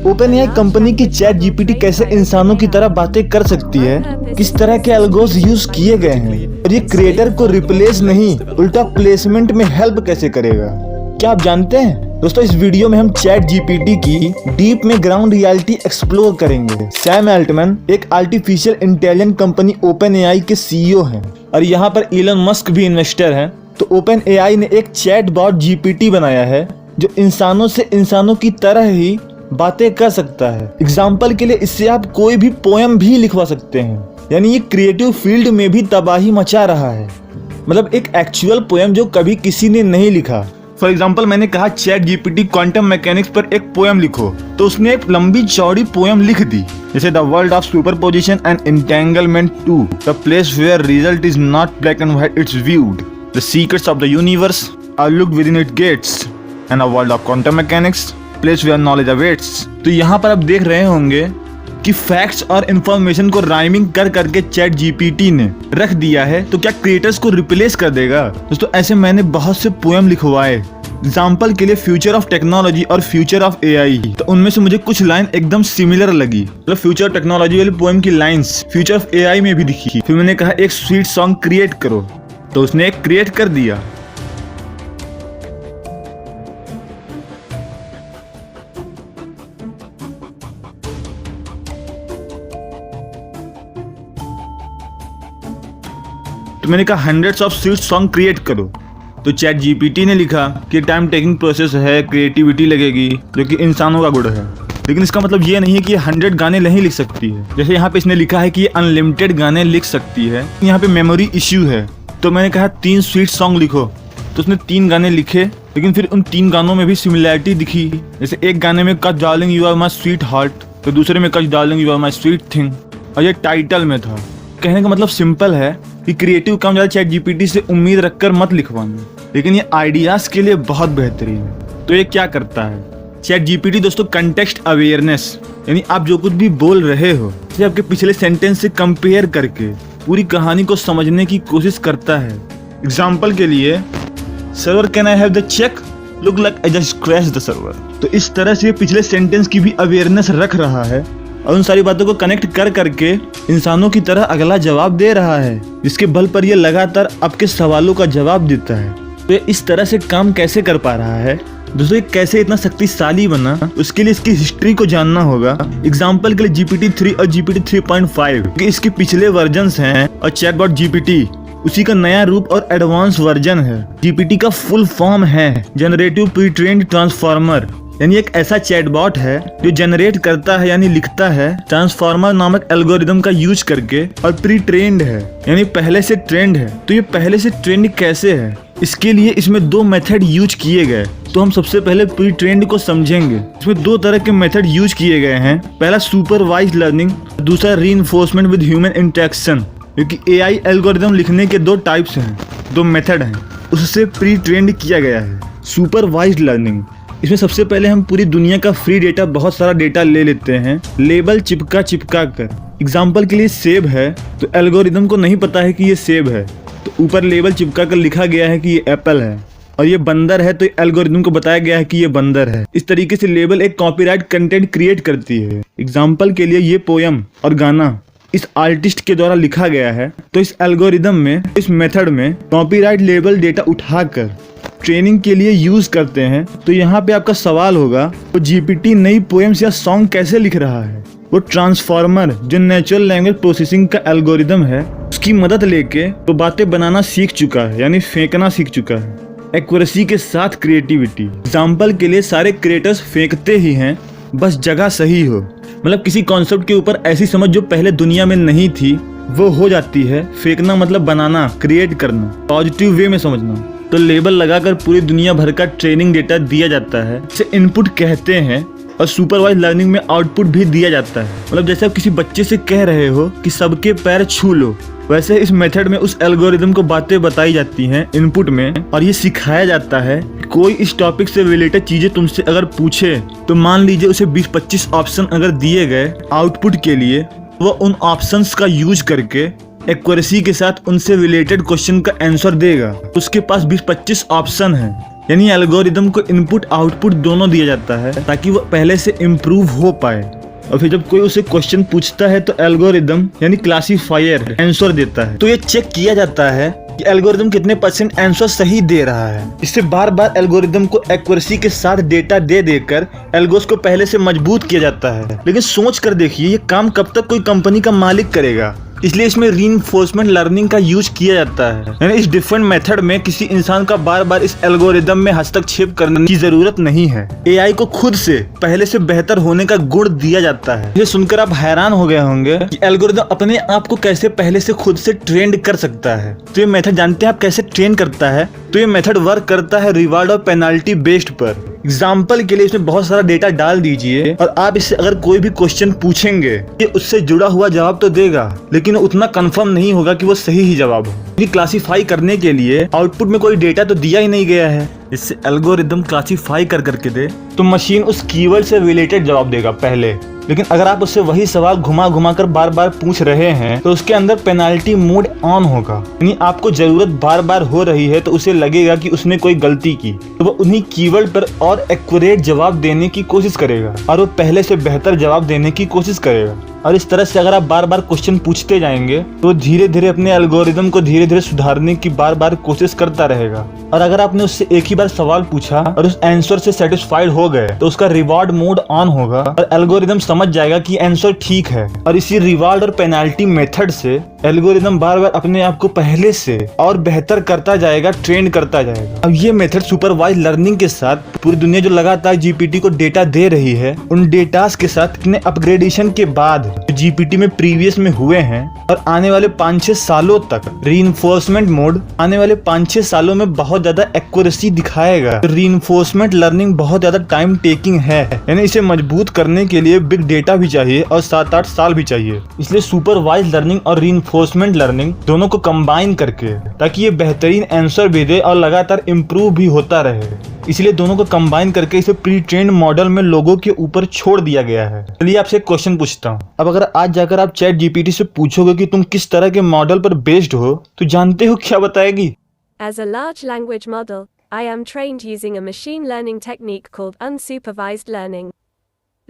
OpenAI company की chat GPT कैसे इंसानों की तरह बातें कर सकती है, किस तरह के एल्गोस यूज किए गए हैं और ये क्रिएटर को रिप्लेस नहीं उल्टा प्लेसमेंट में हेल्प कैसे करेगा, क्या आप जानते हैं? दोस्तों, इस वीडियो में हम चैट जीपीटी की डीप में ग्राउंड रियलिटी एक्सप्लोर करेंगे। सैम अल्टमैन एक आर्टिफिशियल इंटेलिजेंस कंपनी ओपनएआई के सीईओ हैं और यहाँ पर इलन मस्क भी इन्वेस्टर हैं। तो ओपनएआई ने एक चैट बॉट जीपीटी बनाया है जो इंसानों से इंसानों की तरह ही बातें कर सकता है। एग्जाम्पल के लिए इससे आप कोई भी पोएम भी लिखवा सकते हैं, यानी ये क्रिएटिव फील्ड में भी तबाही मचा रहा है। मतलब एक एक्चुअल पोएम जो कभी किसी ने नहीं लिखा। फॉर एग्जाम्पल, मैंने कहा चैट जीपीटी क्वांटम मैकेनिक्स पर एक पोएम लिखो, तो उसने एक लंबी चौड़ी पोएम लिख दी, जैसे the world of superposition and entanglement 2, the place where result is not black and white, it's viewed, the secrets of the universe are looked within its gates, and the world of quantum mechanics, place where knowledge awaits. तो यहाँ पर आप देख रहे होंगे कि facts और information को राइमिंग कर करके चैट जीपीटी ने रख दिया है। तो क्या क्रिएटर्स को रिप्लेस कर देगा? दोस्तों, ऐसे मैंने बहुत से पोएम लिखवाए। एग्जाम्पल के लिए फ्यूचर ऑफ टेक्नोलॉजी और फ्यूचर ऑफ एआई, तो उनमें से मुझे कुछ लाइन एकदम सिमिलर लगी। मतलब फ्यूचर टेक्नोलॉजी वाली पोएम की लाइंस फ्यूचर ऑफ एआई में भी दिखी। फिर मैंने कहा एक स्वीट सॉन्ग क्रिएट करो, तो उसने एक क्रिएट कर दिया। तो मैंने कहा hundreds of sweet song create करो, तो चैट जीपीटी ने लिखा कि टाइम टेकिंग प्रोसेस है, क्रिएटिविटी लगेगी, जो कि इंसानों का गुण है। लेकिन इसका मतलब ये नहीं है कि ये 100 गाने नहीं लिख सकती है। जैसे यहाँ पे इसने लिखा है कि ये अनलिमिटेड गाने लिख सकती है। यहाँ पे मेमोरी इश्यू है, तो मैंने कहा 3 स्वीट सॉन्ग लिखो, तो उसने 3 गाने लिखे। लेकिन फिर उन 3 गानों में भी सिमिलैरिटी दिखी। जैसे एक गाने में कच darling you are my sweet heart, तो दूसरे में कच darling you are my sweet thing, और ये टाइटल में था। कहने का मतलब सिंपल है कि क्रिएटिव काम ज़्यादा चैट जीपीटी से उम्मीद रखकर मत लिखवाना, लेकिन ये आइडियाज के लिए बहुत बेहतरीन है। तो ये क्या करता है चैट जीपीटी? दोस्तों, कंटेक्स्ट अवेयरनेस, यानी आप जो कुछ भी बोल रहे हो उसे आपके पिछले सेंटेंस से कंपेयर करके पूरी कहानी को समझने की कोशिश करता है। एग्जाम्पल के लिए, server can I have the check, look like I just crash the server. तो इस तरह से पिछले सेंटेंस की भी अवेयरनेस रख रहा है और उन सारी बातों को कनेक्ट कर करके इंसानों की तरह अगला जवाब दे रहा है, जिसके बल पर ये लगातार आपके सवालों का जवाब देता है। तो ये इस तरह से काम कैसे कर पा रहा है? दोस्तों, ये कैसे इतना शक्तिशाली बना, उसके लिए इसकी हिस्ट्री को जानना होगा। एग्जाम्पल के लिए जीपीटी 3 और जीपीटी 3.5 कि इसके पिछले वर्जन्स हैं, और चैटबॉट जीपीटी उसी का नया रूप और एडवांस वर्जन है। जीपीटी का फुल फॉर्म है जनरेटिव प्री ट्रेन्ड ट्रांसफॉर्मर, यानी एक ऐसा चैटबॉट है जो जनरेट करता है यानी लिखता है ट्रांसफॉर्मर नामक एल्गोरिदम का यूज करके, और प्री ट्रेन्ड है यानी पहले से ट्रेंड है। तो ये पहले से ट्रेंड कैसे है? इसके लिए इसमें 2 मेथड यूज किए गए। तो हम सबसे पहले प्री ट्रेंड को समझेंगे। इसमें 2 तरह के मेथड यूज किए गए हैं। पहला सुपरवाइज्ड लर्निंग, दूसरा रीइंफोर्समेंट विद ह्यूमन इंटरेक्शन। क्योंकि एआई एल्गोरिदम लिखने के 2 टाइप्स हैं, 2 मेथड हैं, उससे प्री ट्रेंड किया गया है। सुपरवाइज्ड लर्निंग, इसमें सबसे पहले हम पूरी दुनिया का फ्री डेटा, बहुत सारा डेटा ले लेते हैं, लेबल चिपका कर। एग्जाम्पल के लिए सेब है, तो एल्गोरिदम को नहीं पता है कि ये सेब है, तो ऊपर लेबल चिपका कर लिखा गया है कि ये एप्पल है। और ये बंदर है, तो एल्गोरिदम को बताया गया है कि ये बंदर है। इस तरीके से लेबल एक कॉपीराइट कंटेंट क्रिएट करती है। एग्जाम्पल के लिए ये पोयम और गाना इस आर्टिस्ट के द्वारा लिखा गया है, तो इस एल्गोरिदम में, इस मेथड में कॉपीराइट लेबल डेटा उठाकर ट्रेनिंग के लिए यूज करते हैं। तो यहाँ पे आपका सवाल होगा, तो जीपीटी नई पोएम्स या सॉन्ग कैसे लिख रहा है? वो ट्रांसफॉर्मर जो नेचुरल लैंग्वेज प्रोसेसिंग का एल्गोरिदम है, उसकी मदद लेके तो बातें बनाना सीख चुका है, यानी फेंकना सीख चुका है, एक्यूरेसी के साथ क्रिएटिविटी। एग्जाम्पल के लिए सारे क्रिएटर्स फेंकते ही हैं, बस जगह सही हो। मतलब किसी कॉन्सेप्ट के ऊपर ऐसी समझ जो पहले दुनिया में नहीं थी वो हो जाती है। फेंकना मतलब बनाना, क्रिएट करना, पॉजिटिव वे में समझना। तो लेबल लगाकर पूरी दुनिया भर का ट्रेनिंग डेटा दिया जाता है, इसे इनपुट कहते हैं, और सुपरवाइज लर्निंग में आउटपुट भी दिया जाता है। मतलब जैसे आप किसी बच्चे से कह रहे हो कि सबके पैर छू लो, वैसे इस मेथड में उस एल्गोरिदम को बातें बताई जाती हैं इनपुट में, और ये सिखाया जाता है कि कोई इस टॉपिक से रिलेटेड चीजें तुमसे अगर पूछे, तो मान लीजिए उसे 20-25 ऑप्शन अगर दिए गए आउटपुट के लिए, वो उन ऑप्शंस का यूज करके एक्यूरेसी के साथ उनसे रिलेटेड क्वेश्चन का आंसर देगा। उसके पास 20-25 ऑप्शन है, यानी एल्गोरिदम को इनपुट आउटपुट दोनों दिया जाता है ताकि वो पहले से इम्प्रूव हो पाए। और फिर जब कोई उसे क्वेश्चन पूछता है तो एल्गोरिदम यानी क्लासीफायर आंसर देता है। तो ये चेक किया जाता है कि एल्गोरिदम कितने % आंसर सही दे रहा है। इससे बार बार एल्गोरिदम को एक्यूरेसी के साथ डेटा दे देकर एल्गोस को पहले से मजबूत किया जाता है। लेकिन सोच कर देखिए ये काम कब तक कोई कंपनी का मालिक करेगा। इसलिए इसमें रीइंफोर्समेंट लर्निंग का यूज किया जाता है। यानी इस डिफरेंट मेथड में किसी इंसान का बार बार इस एल्गोरिदम में हस्तक्षेप करने की जरूरत नहीं है। एआई को खुद से पहले से बेहतर होने का गुण दिया जाता है। ये सुनकर आप हैरान हो गए होंगे कि एल्गोरिदम अपने आप को कैसे पहले से खुद से ट्रेन कर सकता है। तो ये मेथड जानते हैं आप कैसे ट्रेन करता है? तो ये मेथड वर्क करता है रिवार्ड और पेनाल्टी बेस्ड पर। एग्जाम्पल के लिए इसमें बहुत सारा डेटा डाल दीजिए और आप इससे अगर कोई भी क्वेश्चन पूछेंगे ये उससे जुड़ा हुआ जवाब तो देगा, लेकिन उतना कंफर्म नहीं होगा कि वो सही ही जवाब हो। क्लासीफाई करने के लिए आउटपुट में कोई डेटा तो दिया ही नहीं गया है। इससे एल्गोरिदम क्लासीफाई कर करके दे तो मशीन उस कीवर्ड से रिलेटेड जवाब देगा पहले। लेकिन अगर आप उससे वही सवाल घुमा घुमा कर बार बार पूछ रहे हैं तो उसके अंदर पेनाल्टी मोड ऑन होगा। यानी आपको जरूरत बार बार हो रही है तो उसे लगेगा कि उसने कोई गलती की, तो वो उन्हीं कीवर्ड पर और एक्यूरेट जवाब देने की कोशिश करेगा और वो पहले से बेहतर जवाब देने की कोशिश करेगा। और इस तरह से अगर आप बार बार क्वेश्चन पूछते जाएंगे तो धीरे धीरे अपने एल्गोरिदम को धीरे धीरे सुधारने की बार बार कोशिश करता रहेगा। और अगर आपने उससे एक ही बार सवाल पूछा और उस आंसर से सेटिस्फाइड हो गए तो उसका रिवार्ड मोड ऑन होगा और एल्गोरिदम समझ जाएगा कि आंसर ठीक है। और इसी रिवार्ड और पेनाल्टी मेथड से एल्गोरिदम बार बार अपने आप को पहले से और बेहतर करता जाएगा, ट्रेन करता जाएगा। अब ये मेथड सुपरवाइज लर्निंग के साथ पूरी दुनिया जो लगातार जीपीटी को डेटा दे रही है उन डेटास के साथ इतने अपग्रेडेशन के बाद जीपीटी में प्रीवियस में हुए हैं और आने वाले 5-6 सालों तक रीइंफोर्समेंट मोड आने वाले 5-6 सालों में बहुत ज्यादा एक्यूरेसी दिखाएगा। रीइंफोर्समेंट लर्निंग बहुत ज्यादा टाइम टेकिंग है, यानी इसे मजबूत करने के लिए बिग डेटा भी चाहिए और 7-8 साल भी चाहिए। इसलिए सुपरवाइज लर्निंग और रीइंफोर्समेंट लर्निंग दोनों को कंबाइन करके ताकि ये बेहतरीन आंसर भी दे और लगातार इम्प्रूव भी होता रहे, इसलिए दोनों को कंबाइन करके इसे प्री ट्रेन्ड मॉडल में लोगों के ऊपर छोड़ दिया गया है। चलिए आपसे एक क्वेश्चन पूछता हूँ। अब अगर आज जाकर आप चैट जीपीटी से पूछोगे कि तुम किस तरह के मॉडल पर बेस्ड हो तो जानते हो क्या बताएगी? As a large language model, I am trained using a machine learning technique called unsupervised learning.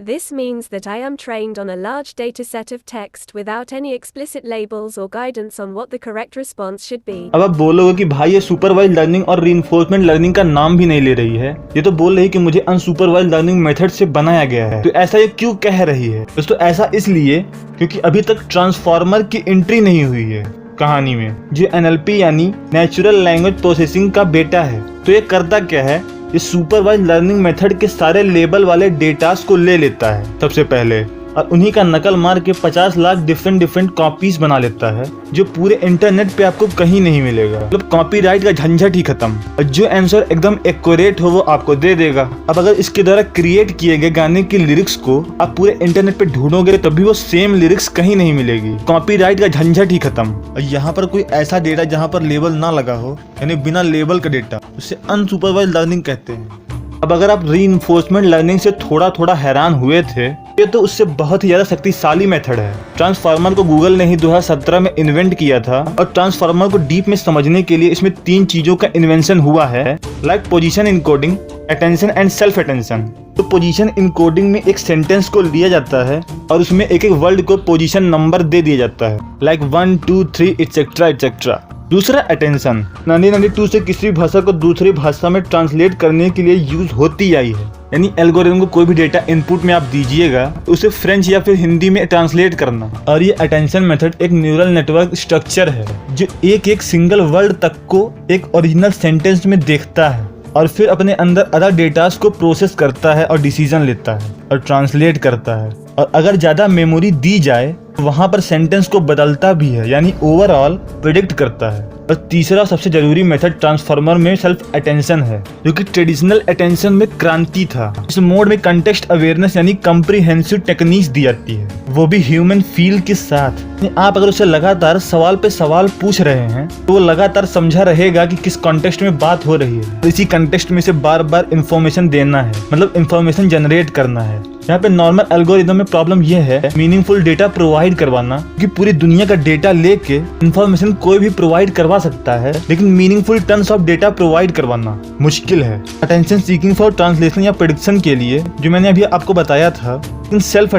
This means that I am trained on a large data set of text without any explicit labels or guidance on what the correct response should be. अब आप बोलोगे कि भाई ये supervised learning और reinforcement learning का नाम भी नहीं ले रही है, ये तो बोल रही कि मुझे अनसुपरवाइज्ड लर्निंग मेथड से बनाया गया है। तो ऐसा ये क्यों कह रही है? दोस्तों ऐसा इसलिए क्योंकि अभी तक ट्रांसफॉर्मर की एंट्री नहीं हुई है कहानी में, जो NLP यानी नेचुरल लैंग्वेज प्रोसेसिंग का बेटा है। तो ये करता क्या है? ये सुपरवाइज लर्निंग मेथड के सारे लेबल वाले डेटास को ले लेता है सबसे पहले और उन्हीं का नकल मार के 50 लाख डिफरेंट कॉपीज बना लेता है जो पूरे इंटरनेट पे आपको कहीं नहीं मिलेगा। मतलब कॉपीराइट का झंझट ही खत्म और जो आंसर एकदम एक्यूरेट हो वो आपको दे देगा। अब अगर इसके द्वारा क्रिएट किए गए गाने की लिरिक्स को आप पूरे इंटरनेट पे ढूंढोगे तभी वो सेम लिरिक्स कहीं नहीं मिलेगी। कॉपीराइट का झंझट ही खत्म। और यहाँ पर कोई ऐसा डेटा जहाँ पर लेबल ना लगा हो यानी बिना लेबल का डेटा, उसे अनसुपरवाइज्ड लर्निंग कहते हैं। अब अगर आप रीइंफोर्समेंट लर्निंग से थोड़ा थोड़ा हैरान हुए थे, ये तो उससे बहुत ही ज्यादा शक्तिशाली मेथड है। ट्रांसफार्मर को गूगल ने ही 2017 में इन्वेंट किया था और ट्रांसफार्मर को डीप में समझने के लिए इसमें 3 चीजों का इन्वेंशन हुआ है, like position encoding, attention and self attention. तो पोजीशन इनकोडिंग में एक सेंटेंस को लिया जाता है और उसमें एक एक वर्ड को पोजीशन नंबर दे दिया जाता है, लाइक 1 2 3 एटसेट्रा एटसेट्रा। दूसरा अटेंशन 1992 से किसी भाषा को दूसरी भाषा में ट्रांसलेट करने के लिए यूज होती आई है, यानी एल्गोरिथम को कोई भी डेटा इनपुट में आप दीजिएगा उसे फ्रेंच या फिर हिंदी में ट्रांसलेट करना। और ये अटेंशन मेथड एक न्यूरल नेटवर्क स्ट्रक्चर है जो एक एक सिंगल वर्ड तक को एक ओरिजिनल सेंटेंस में देखता है और फिर अपने अंदर अदर डेटास को प्रोसेस करता है और डिसीजन लेता है और ट्रांसलेट करता है। और अगर ज्यादा मेमोरी दी जाए तो वहां पर सेंटेंस को बदलता भी है, यानी ओवरऑल प्रेडिक्ट करता है। और तीसरा सबसे जरूरी मेथड ट्रांसफार्मर में सेल्फ अटेंशन है, जो कि ट्रेडिशनल अटेंशन में क्रांति था। इस मोड में कंटेक्स्ट अवेयरनेस यानी कॉम्प्रिहेंसिव टेक्निक्स दी जाती है, वो भी ह्यूमन फील के साथ। आप अगर उसे लगातार सवाल पे सवाल पूछ रहे हैं तो वो लगातार समझा रहेगा कि किस कॉन्टेक्स्ट में बात हो रही है। इसी कॉन्टेक्स्ट में से बार बार इंफॉर्मेशन देना है, मतलब इंफॉर्मेशन जनरेट करना है। यहाँ पे नॉर्मल एल्गोरिदम में प्रॉब्लम ये है मीनिंगफुल डेटा प्रोवाइड करवाना, कि पूरी दुनिया का डेटा लेके इन्फॉर्मेशन कोई भी प्रोवाइड करवा सकता है, लेकिन meaningful terms of data provide करवाना मुश्किल है। अटेंशन सीकिंग फॉर ट्रांसलेशन या प्रेडिक्शन के लिए जो मैंने अभी आपको बताया था, लेकिन इस सेल्फ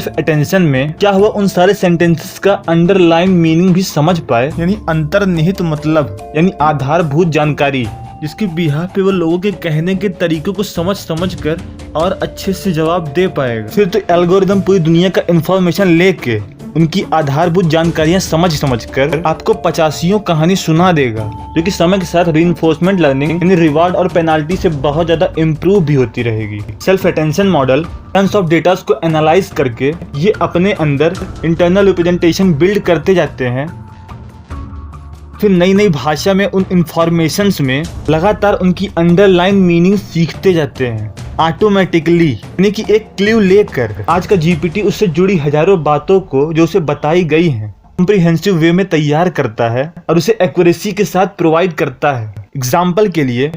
अटेंशन में क्या हुआ, उन सारे सेंटेंसेस का अंडरलाइन मीनिंग भी समझ पाए, यानी अंतर्निहित मतलब, यानी आधारभूत जानकारी, जिसकी बिहार पे वो लोगों के कहने के तरीकों को समझ कर और अच्छे से जवाब दे पाएगा। फिर तो एल्गोरिदम पूरी दुनिया का इंफॉर्मेशन लेके उनकी आधारभूत जानकारियां समझ कर आपको 85 कहानी सुना देगा, जो कि समय के साथ रीइंफोर्समेंट लर्निंग यानी रिवार्ड और पेनाल्टी से बहुत ज्यादा इम्प्रूव भी होती रहेगी। Self attention model tons of data को एनालाइज करके ये अपने अंदर इंटरनल रिप्रेजेंटेशन बिल्ड करते जाते हैं, फिर नई भाषा में उन इंफॉर्मेशंस में लगातार उनकी अंडरलाइन मीनिंग सीखते जाते हैं ऑटोमेटिकली, यानी कि एक क्लू लेकर आज का जीपीटी उससे जुड़ी हजारों बातों को जो उसे बताई गई हैं कॉम्प्रिहेंसिव वे में तैयार करता है और उसे एक्यूरेसी के साथ प्रोवाइड करता है। एग्जाम्पल के लिए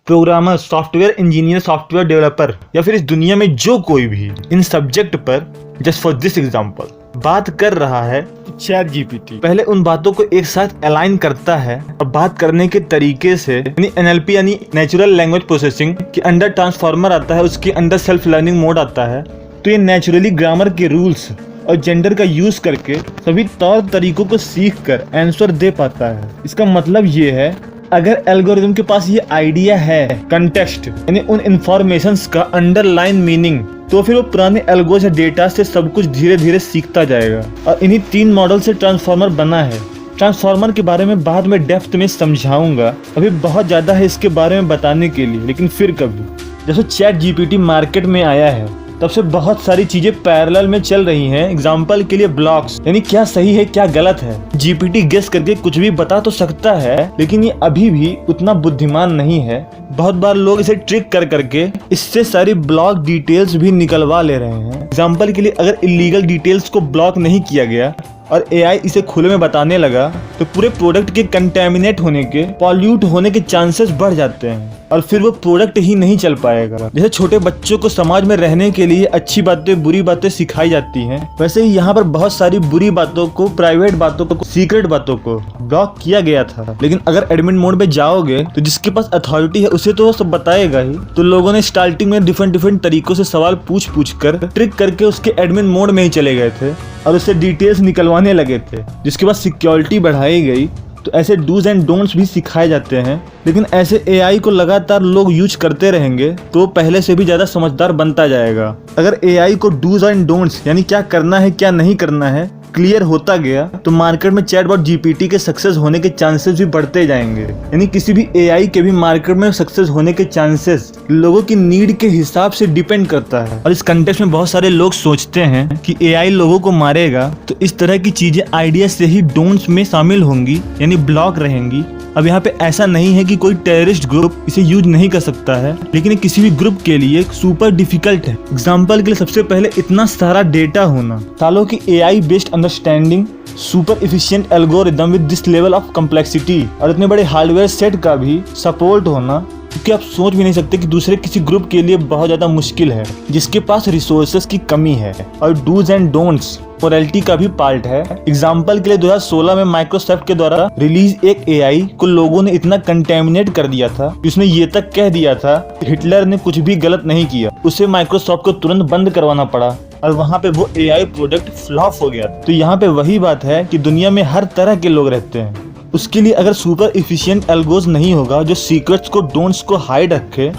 programmer, software engineer, software developer या फिर इस दुनिया में जो कोई भी इन सब्जेक्ट पर जस्ट फॉर दिस एग्जाम्पल बात कर रहा है, चैट जीपीटी पहले उन बातों को एक साथ अलाइन करता है और बात करने के तरीके से, यानी एनएलपी यानी नेचुरल लैंग्वेज प्रोसेसिंग के अंडर ट्रांसफॉर्मर आता है, उसके अंदर सेल्फ लर्निंग मोड आता है, तो ये नेचुरली ग्रामर के रूल्स और जेंडर का यूज करके सभी तौर तरीकों को सीख कर आंसर दे पाता है। इसका मतलब ये है, अगर एल्गोरिथम के पास ये आइडिया है कंटेक्स्ट यानी उन इंफॉर्मेशंस का अंडरलाइन मीनिंग, तो फिर वो पुराने एल्गोज या डेटा से सब कुछ धीरे धीरे सीखता जाएगा। और इन्हीं 3 मॉडल से ट्रांसफॉर्मर बना है। ट्रांसफॉर्मर के बारे में बाद में डेप्थ में समझाऊंगा, अभी बहुत ज्यादा है इसके बारे में बताने के लिए, लेकिन फिर कभी। जैसे चैट जीपीटी मार्केट में आया है तब से बहुत सारी चीजें पैरेलल में चल रही हैं। एग्जाम्पल के लिए ब्लॉक्स, यानी क्या सही है क्या गलत है। जीपीटी गेस करके कुछ भी बता तो सकता है, लेकिन ये अभी भी उतना बुद्धिमान नहीं है। बहुत बार लोग इसे ट्रिक कर करके इससे सारी ब्लॉक डिटेल्स भी निकलवा ले रहे हैं। एग्जाम्पल के लिए अगर इलीगल डिटेल्स को ब्लॉक नहीं किया गया और एआई इसे खुले में बताने लगा, तो पूरे प्रोडक्ट के कंटेमिनेट होने के, पॉल्यूट होने के चांसेस बढ़ जाते हैं और फिर वो प्रोडक्ट ही नहीं चल पाएगा। जैसे छोटे बच्चों को समाज में रहने के लिए अच्छी बातें बुरी बातें सिखाई जाती हैं, वैसे ही यहाँ पर बहुत सारी बुरी बातों को, प्राइवेट बातों को, सीक्रेट बातों को ब्लॉक किया गया था। लेकिन अगर एडमिन मोड में जाओगे तो जिसके पास अथॉरिटी है उसे तो वो सब बताएगा ही। तो लोगों ने स्टार्टिंग में डिफरेंट तरीकों से सवाल पूछ कर ट्रिक करके उसके एडमिन मोड में ही चले गए थे और उससे डिटेल्स निकलवाने लगे थे। जिसके बाद सिक्योरिटी बढ़ाई गई तो ऐसे डूज एंड डोंट्स भी सिखाए जाते हैं। लेकिन ऐसे एआई को लगातार लोग यूज करते रहेंगे तो पहले से भी ज्यादा समझदार बनता जाएगा। अगर एआई को डूज एंड डोंट्स यानी क्या करना है क्या नहीं करना है क्लियर होता गया तो मार्केट में चैटबॉट जीपीटी के सक्सेस होने के चांसेस भी बढ़ते जाएंगे। यानी किसी भी एआई के भी मार्केट में सक्सेस होने के चांसेस लोगों की नीड के हिसाब से डिपेंड करता है। और इस कंटेक्स्ट में बहुत सारे लोग सोचते हैं कि एआई लोगों को मारेगा, तो इस तरह की चीजें आइडिया से ही डोंट्स में शामिल होंगी, यानी ब्लॉक रहेंगी। अब यहाँ पे ऐसा नहीं है कि कोई टेररिस्ट ग्रुप इसे यूज नहीं कर सकता है, लेकिन ये किसी भी ग्रुप के लिए सुपर डिफिकल्ट है। एग्जाम्पल के लिए सबसे पहले इतना सारा डेटा होना, सालों की AI based understanding, super efficient algorithm with this level of complexity और इतने बड़े हार्डवेयर सेट का भी सपोर्ट होना, क्योंकि आप सोच भी नहीं सकते कि दूसरे किसी ग्रुप के लिए बहुत ज्यादा मुश्किल है जिसके पास रिसोर्सेस की कमी है। और डूज एंड डोंट्स मोरालिटी का भी पार्ट है। एग्जाम्पल के लिए 2016 में माइक्रोसॉफ्ट के द्वारा रिलीज एक एआई को लोगों ने इतना कंटेमिनेट कर दिया था कि उसने ये तक कह दिया था हिटलर ने कुछ भी गलत नहीं किया। उसे माइक्रोसॉफ्ट को तुरंत बंद करवाना पड़ा और वहाँ पे वो एआई प्रोडक्ट फ्लॉप हो गया। तो यहाँ पे वही बात है कि दुनिया में हर तरह के लोग रहते हैं। उसके लिए अगर सुपर इफिशिएंट एल्गोज नहीं होगा जो सीक्रेट्स को, डोंट्स को हाइड रखे,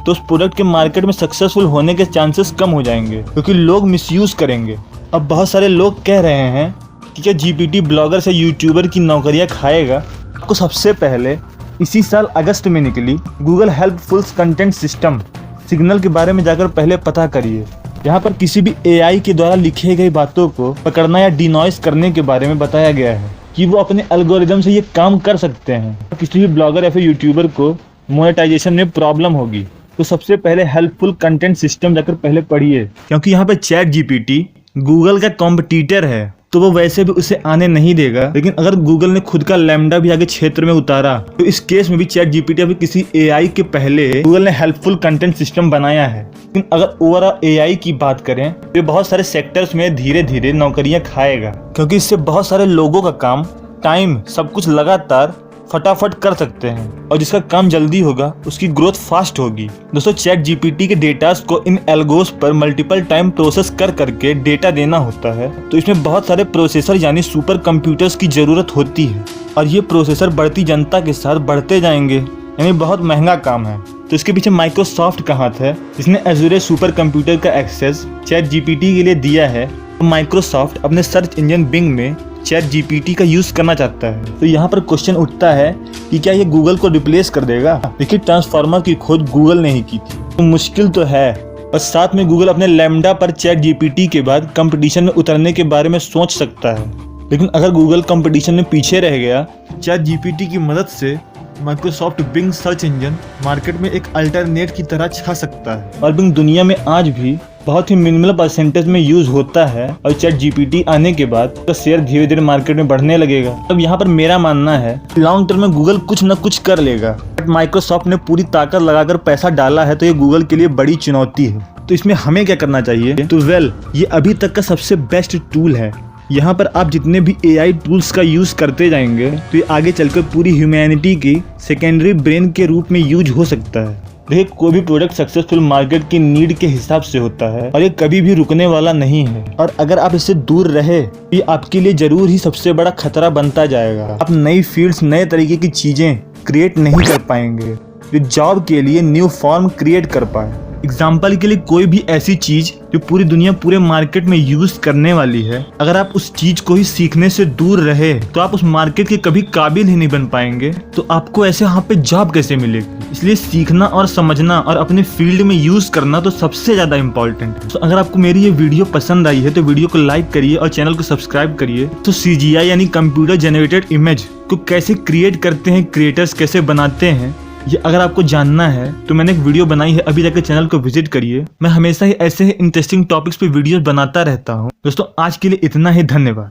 तो उस प्रोडक्ट के मार्केट में सक्सेसफुल होने के चांसेस कम हो जाएंगे, क्योंकि लोग मिसयूज करेंगे। अब बहुत सारे लोग कह रहे हैं कि क्या जीपीटी ब्लॉगर से यूट्यूबर की नौकरियां खाएगा। आपको सबसे पहले इसी साल अगस्त में निकली Google helpful content system signal के बारे में जाकर पहले पता करिए। यहाँ पर किसी भी एआई के द्वारा लिखे गई बातों को पकड़ना या डिनॉइस करने के बारे में बताया गया है कि वो अपने एल्गोरिदम से ये काम कर सकते हैं। किसी भी ब्लॉगर या फिर यूट्यूबर को मोनेटाइजेशन में प्रॉब्लम होगी तो सबसे पहले हेल्पफुल कंटेंट सिस्टम जाकर पहले पढ़िए, क्योंकि यहाँ पे चैट जीपीटी गूगल का कॉम्पिटिटर है तो वो वैसे भी उसे आने नहीं देगा। लेकिन अगर गूगल ने खुद का लैम्डा भी आगे क्षेत्र में उतारा तो इस केस में भी चैट जीपीटी अभी किसी एआई के पहले गूगल ने हेल्पफुल कंटेंट सिस्टम बनाया है। लेकिन अगर ओवरऑल एआई की बात करें तो ये बहुत सारे सेक्टर्स में धीरे धीरे नौकरियां खाएगा, क्योंकि इससे बहुत सारे लोगों का काम, टाइम, सब कुछ लगातार फटाफट कर सकते हैं और जिसका काम जल्दी होगा उसकी ग्रोथ फास्ट होगी। दोस्तों, चैट जीपीटी के डेटास को इन एल्गोस पर मल्टीपल टाइम प्रोसेस कर करके डेटा देना होता है, तो इसमें बहुत सारे प्रोसेसर यानी सुपर कंप्यूटर्स की जरूरत होती है और ये प्रोसेसर बढ़ती जनता के साथ बढ़ते जाएंगे, यानी बहुत महंगा काम है। तो इसके पीछे माइक्रोसॉफ्ट का हाथ है, जिसने एज़ूर सुपर कंप्यूटर का एक्सेस चैट जीपीटी के लिए दिया है। तो माइक्रोसॉफ्ट अपने सर्च इंजन बिंग में चैट जीपीटी का यूज करना चाहता है। तो यहाँ पर क्वेश्चन उठता है कि क्या ये गूगल को रिप्लेस कर देगा? देखिए, ट्रांसफार्मर की खोज गूगल ने ही की थी, तो मुश्किल तो है, और साथ में गूगल अपने लैम्डा पर चैट जीपीटी के बाद कंपटीशन में उतरने के बारे में सोच सकता है। लेकिन अगर गूगल कंपटीशन में पीछे रह गया, चैट जीपीटी की मदद से Microsoft Bing search engine market में एक अल्टरनेट की तरह छा सकता है। और बिंग दुनिया में आज भी बहुत ही मिनिमल परसेंटेज में यूज होता है और चैट जीपीटी आने के बाद तो शेयर धीरे धीरे मार्केट में बढ़ने लगेगा। अब यहाँ पर मेरा मानना है लॉन्ग टर्म में गूगल कुछ न कुछ कर लेगा, बट माइक्रोसॉफ्ट ने पूरी ताकत लगाकर पैसा डाला है, तो ये गूगल के लिए बड़ी चुनौती है। तो इसमें हमें क्या करना चाहिए? तो ये अभी तक का सबसे बेस्ट टूल है। यहाँ पर आप जितने भी एआई टूल्स का यूज करते जाएंगे तो ये आगे चलकर पूरी ह्यूमैनिटी की सेकेंडरी ब्रेन के रूप में यूज हो सकता है। देखिए, कोई भी प्रोडक्ट सक्सेसफुल मार्केट की नीड के हिसाब से होता है और ये कभी भी रुकने वाला नहीं है। और अगर आप इससे दूर रहे तो ये आपके लिए जरूर ही सबसे बड़ा खतरा बनता जाएगा। आप नई फील्ड्स, नए तरीके की चीजें क्रिएट नहीं कर पाएंगे जो जॉब के लिए न्यू फॉर्म क्रिएट कर पाए। एग्जाम्पल के लिए कोई भी ऐसी चीज जो पूरी दुनिया, पूरे मार्केट में यूज करने वाली है, अगर आप उस चीज को ही सीखने से दूर रहे तो आप उस मार्केट के कभी काबिल ही नहीं बन पाएंगे। तो आपको ऐसे यहाँ पे जॉब कैसे मिलेगी? इसलिए सीखना और समझना और अपने फील्ड में यूज करना तो सबसे ज्यादा इंपॉर्टेंट है। तो अगर आपको मेरी ये वीडियो पसंद आई है तो वीडियो को लाइक करिए और चैनल को सब्सक्राइब करिए। तो CGI यानी कंप्यूटर जनरेटेड इमेज को कैसे क्रिएट करते हैं, क्रिएटर्स कैसे बनाते हैं, ये अगर आपको जानना है तो मैंने एक वीडियो बनाई है, अभी जाकर चैनल को विजिट करिए। मैं हमेशा ही ऐसे इंटरेस्टिंग टॉपिक्स पे वीडियोस बनाता रहता हूँ। दोस्तों, आज के लिए इतना ही, धन्यवाद।